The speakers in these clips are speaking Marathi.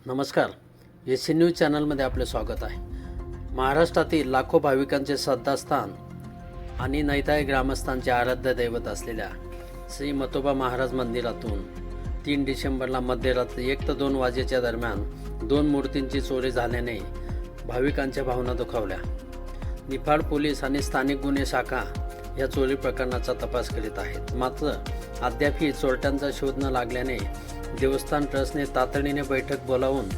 नमस्कार, एस न्यूज चॅनलमध्ये आपले स्वागत आहे। महाराष्ट्रातील लाखो भाविकांचे श्रद्धास्थान आणि नैताळे ग्रामस्थांचे आराध्य दैवत असलेल्या श्री मतोबा महाराज मंदिरातून 3 डिसेंबरला मध्यरात्री 1 ते 2 वाजेच्या दरम्यान 2 मूर्तींची चोरी झाल्याने भाविकांच्या भावना दुखावल्या। निफाड पोलीस आणि स्थानिक गुन्हे शाखा या चोरी प्रकरणाचा तपास करीत आहेत। मात्र अद्यापही चोरट्यांचा शोध न लागल्याने देवस्थान ट्रस्टने तातडीने बैठक बोलावून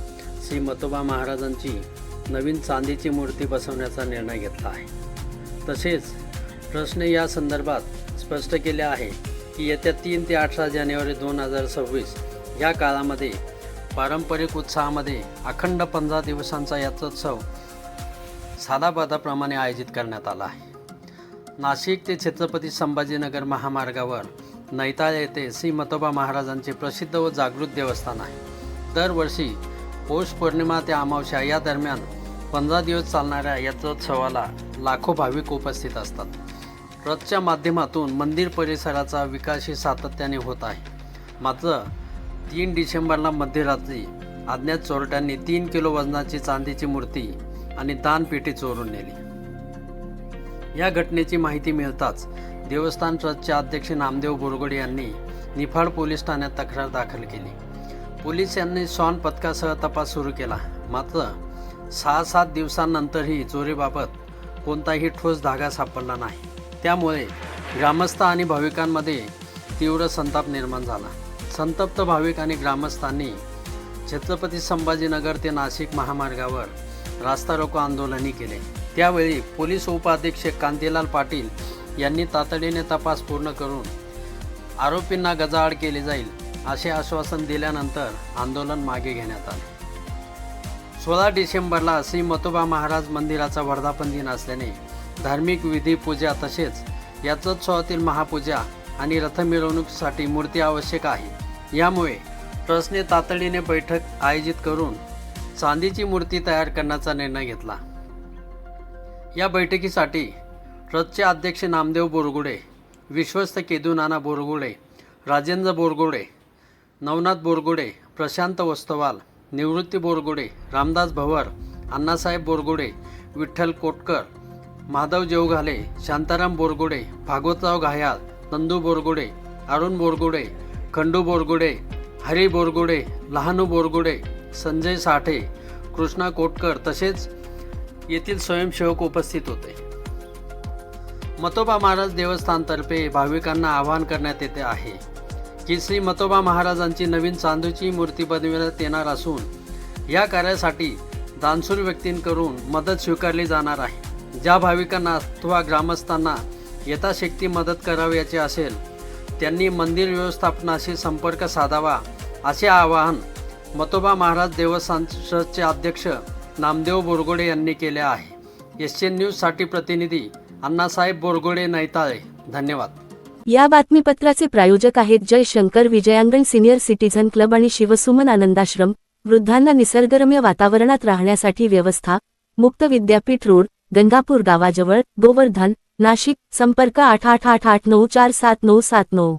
श्री मतोबा महाराजांची नवीन चांदीची मूर्ती बसवण्याचा निर्णय घेतला आहे। तसेच ट्रस्टने या संदर्भात स्पष्ट केले आहे की येत्या 3 ते 18 जानेवारी 2026 या काळामध्ये पारंपरिक उत्साहामध्ये अखंड 15 दिवसांचा यात्रोत्सव साधाबाधाप्रमाणे आयोजित करण्यात आला आहे। नाशिक ते छत्रपती संभाजीनगर महामार्गावर नैताळे येथे श्री मतोबा महाराजांचे प्रसिद्ध व जागृत देवस्थान आहे। दरवर्षी पौष पौर्णिमा ते अमावस्या या दरम्यान 15 दिवस चालणाऱ्या यात्रोत्सवाला लाखो भाविक उपस्थित असतात। ट्रस्टच्या माध्यमातून मंदिर परिसराचा विकासही सातत्याने होत आहे। मात्र 3 डिसेंबरला मध्यरात्री अज्ञात चोरट्यांनी 3 किलो वजनाची चांदीची मूर्ती आणि दानपेटी चोरून नेली। या घटनेची माहिती मिळताच देवस्थान ट्रस्टचे अध्यक्ष नामदेव बोरगोडे यांनी निफाड पोलीस ठाण्यात तक्रार दाखल केली। पोलीस यांनी श्वान पथकासह तपास सुरू केला। मात्र 6-7 दिवसांनंतरही चोरीबाबत कोणताही ठोस धागा सापडला नाही। त्यामुळे ग्रामस्थ आणि भाविकांमध्ये तीव्र संताप निर्माण झाला। संतप्त भाविक आणि ग्रामस्थांनी छत्रपती संभाजीनगर ते नाशिक महामार्गावर रास्ता रोको आंदोलनही केले। त्यावेळी पोलीस उपअधीक्षक कांतीलाल पाटील यांनी तातडीने तपास पूर्ण करून आरोपींना गजाआड केले जाईल असे आश्वासन दिल्यानंतर आंदोलन मागे घेण्यात आले। 16 डिसेंबरला श्री मतोबा महाराज मंदिराचा वर्धापन दिन असल्याने धार्मिक विधी पूजा तसेच यात्रोत्सवातील महापूजा आणि रथ मिरवणुकीसाठी मूर्ती आवश्यक आहे। यामुळे ट्रस्टने तातडीने बैठक आयोजित करून चांदीची मूर्ती तयार करण्याचा निर्णय घेतला। या बैठकीसाठी ट्रस्टचे अध्यक्ष नामदेव बोरगोडे, विश्वस्त केदुनाना बोरगोडे, राजेंद्र बोरगोडे, नवनाथ बोरगोडे, प्रशांत वस्तवाल, निवृत्ती बोरगोडे, रामदास भवर, अण्णासाहेब बोरगोडे, विठ्ठल कोटकर, माधव जेवघाले, शांताराम बोरगोडे, भागवतराव घायाळ, नंदू बोरगोडे, अरुण बोरगोडे, खंडू बोरगोडे, हरी बोरगोडे, लहानू बोरगोडे, संजय साठे, कृष्णा कोटकर तसेच येथील स्वयंसेवक उपस्थित होते। मतोबा महाराज देवस्थानतर्फे भाविकांना आवाहन करण्यात येते आहे की श्री मतोबा महाराजांची नवीन चांदीची मूर्ती बनविण्यात येणार असून या कार्यासाठी दानशूर व्यक्तींकडून मदत स्वीकारली जाणार आहे। ज्या भाविकांना अथवा ग्रामस्थांना यथाशक्ती मदत करावयाची असेल त्यांनी मंदिर व्यवस्थापनाशी संपर्क साधावा असे आवाहन मतोबा महाराज देवस्थान ट्रस्टचे अध्यक्ष नामदेव बोरगोडे यांनी केले आहे। एसएन न्यूजसाठी प्रतिनिधी अण्णासाहेब बोरगोडे, नैताळे। धन्यवाद। या बातमीपत्राचे प्रायोजक आहेत Jay Shankar Vijayangan senior citizen club आणि शिवसुमन आनंदाश्रम। वृद्धांना निसर्गरम्य वातावरणात राहण्यासाठी व्यवस्था, मुक्त विद्यापीठ रोड, गंगापूर गावाजवळ, गोवर्धन, नाशिक। संपर्क 8888947979।